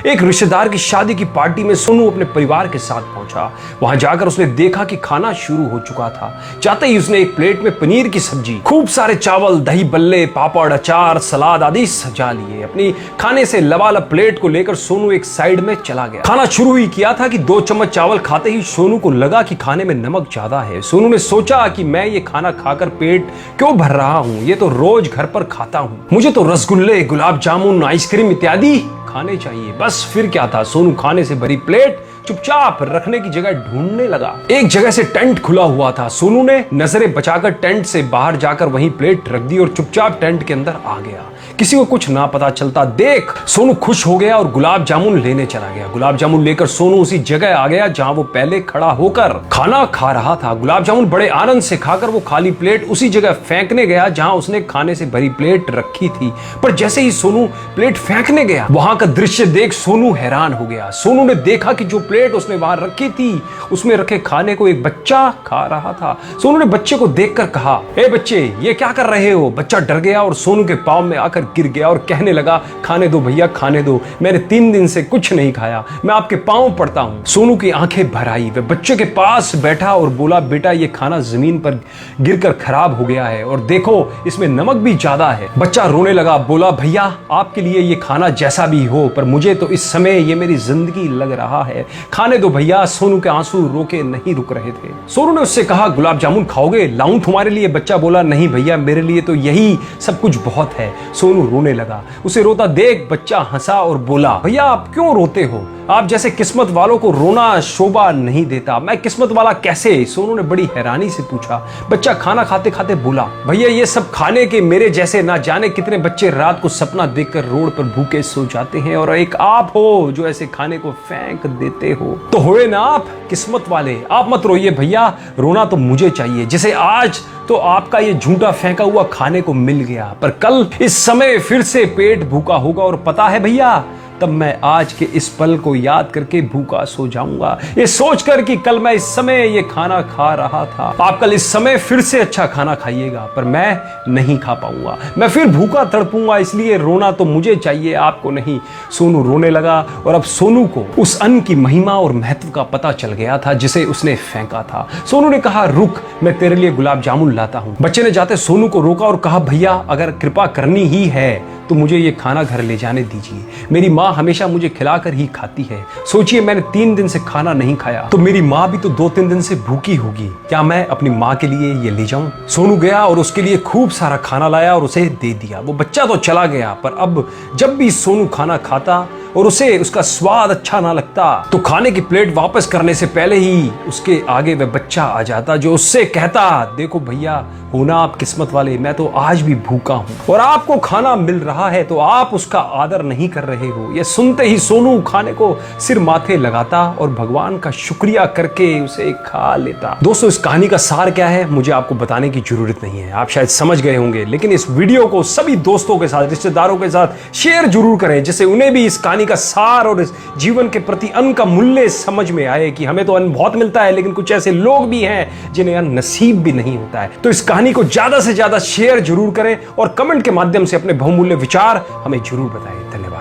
एक रिश्तेदार की शादी की पार्टी में सोनू अपने परिवार के साथ पहुंचा। वहां जाकर उसने देखा कि खाना शुरू हो चुका था। जाते ही उसने एक प्लेट में पनीर की सब्जी, खूब सारे चावल, दही बल्ले, पापड़, अचार, सलाद आदि सजा लिए। अपनी खाने से लबालब प्लेट को लेकर सोनू एक साइड में चला गया। खाना शुरू ही किया था कि 2 चम्मच चावल खाते ही सोनू को लगा कि खाने में नमक ज्यादा है। सोनू ने सोचा कि मैं ये खाना खाकर पेट क्यों भर रहा हूँ, ये तो रोज घर पर खाता हूँ। मुझे तो रसगुल्ले, गुलाब जामुन, आइसक्रीम इत्यादि खाने चाहिए। बस फिर क्या था, सोनू खाने से भरी प्लेट चुपचाप रखने की जगह ढूंढने लगा। एक जगह से टेंट खुला हुआ था। सोनू ने नजरें बचाकर टेंट से बाहर जाकर वहीं प्लेट रख दी और चुपचाप टेंट के अंदर आ गया। किसी को कुछ ना पता चलता देख सोनू खुश हो गया और गुलाब जामुन लेने चला गया। गुलाब जामुन लेकर सोनू उसी जगह आ गया जहां वो पहले खड़ा होकर खाना खा रहा था। गुलाब जामुन बड़े आनंद से खाकर वो खाली प्लेट उसी जगह फेंकने गया जहां उसने खाने से भरी प्लेट रखी थी। पर जैसे ही सोनू प्लेट फेंकने गया, वहां का दृश्य देख सोनू हैरान हो गया। सोनू ने देखा कि जो प्लेट उसने वहां रखी थी उसमें रखे खाने को एक बच्चा खा रहा था। सोनू ने बच्चे को देखकर कहा, ए बच्चे, ये क्या कर रहे हो? बच्चा डर गया और सोनू के पांव में आकर गिर गया और कहने लगा, खाने दो भैया, खाने दो, मैंने 3 दिन से कुछ नहीं खाया, मैं आपके पांव पड़ता हूं। सोनू की आंखें भर आई। वह बच्चे के पास बैठा और बोला, बेटा ये खाना जमीन पर गिरकर खराब हो गया है और देखो इसमें नमक भी ज्यादा है। बच्चा रोने लगा, बोला, भैया आपके लिए ये खाना जैसा भी हो, पर मुझे तो इस समय ये मेरी जिंदगी लग रहा है, खाने दो भैया। सोनू के आंसू रोके नहीं रुक रहे थे। सोनू ने उससे कहा, गुलाब जामुन खाओगे? लाऊं तुम्हारे लिए? बच्चा बोला, नहीं भैया, मेरे लिए तो यही सब कुछ बहुत है। सोनू रोने लगा। उसे रोता देख बच्चा हंसा और बोला, भैया आप क्यों रोते हो? आप जैसे किस्मत वालों को रोना शोभा नहीं देता। मैं किस्मत वाला कैसे? सोनू ने बड़ी हैरानी से पूछा। बच्चा खाना खाते खाते बोला, भैया ये सब खाने के मेरे जैसे ना जाने कितने बच्चे रात को सपना देखकर रोड पर भूखे सो जाते हैं और एक आप हो जो ऐसे खाने को फेंक देते हो। तो हुए ना आप किस्मत वाले। आप मत रोइए भैया, रोना तो मुझे चाहिए, जैसे आज तो आपका ये झूठा फेंका हुआ खाने को मिल गया, पर कल इस समय फिर से पेट भूखा होगा और पता है भैया, तब मैं आज के इस पल को याद करके भूखा सो जाऊंगा, ये सोचकर कि कल मैं इस समय ये खाना खा रहा था। आप कल इस समय फिर से अच्छा खाना खाइएगा, पर मैं नहीं खा पाऊंगा, मैं फिर भूखा तड़पूंगा, इसलिए रोना तो मुझे चाहिए, आपको नहीं। सोनू रोने लगा और अब सोनू को उस अन्न की महिमा और महत्व का पता चल गया था जिसे उसने फेंका था। सोनू ने कहा, रुक, मैं तेरे लिए गुलाब जामुन लाता हूं। बच्चे ने जाते सोनू को रोका और कहा, भैया अगर कृपा करनी ही है तो मुझे ये खाना घर ले जाने दीजिए। मेरी माँ हमेशा मुझे खिलाकर ही खाती है। सोचिए मैंने 3 दिन से खाना नहीं खाया, तो मेरी माँ भी तो 2-3 दिन से भूखी होगी। क्या मैं अपनी माँ के लिए ये ले जाऊं? सोनू गया और उसके लिए खूब सारा खाना लाया और उसे दे दिया। वो बच्चा तो चला गया, पर अब जब भी सोनू खाना खाता और उसे उसका स्वाद अच्छा ना लगता तो खाने की प्लेट वापस करने से पहले ही उसके आगे वह बच्चा आ जाता जो उससे कहता, देखो भैया हो ना आप किस्मत वाले, मैं तो आज भी भूखा हूं और आपको खाना मिल रहा है तो आप उसका आदर नहीं कर रहे हो। यह सुनते ही सोनू खाने को सिर माथे लगाता और भगवान का शुक्रिया करके उसे खा लेता। दोस्तों इस कहानी का सार क्या है मुझे आपको बताने की जरूरत नहीं है, आप शायद समझ गए होंगे, लेकिन इस वीडियो को सभी दोस्तों के साथ, रिश्तेदारों के साथ शेयर जरूर करें जिससे उन्हें भी इस कहानी का सार और इस जीवन के प्रति अन्न का मूल्य समझ में आए कि हमें तो अन्न बहुत मिलता है लेकिन कुछ ऐसे लोग भी हैं जिन्हें अन्न नसीब भी नहीं होता है। तो इस कहानी को ज्यादा से ज्यादा शेयर जरूर करें और कमेंट के माध्यम से अपने बहुमूल्य विचार हमें जरूर बताएं। धन्यवाद।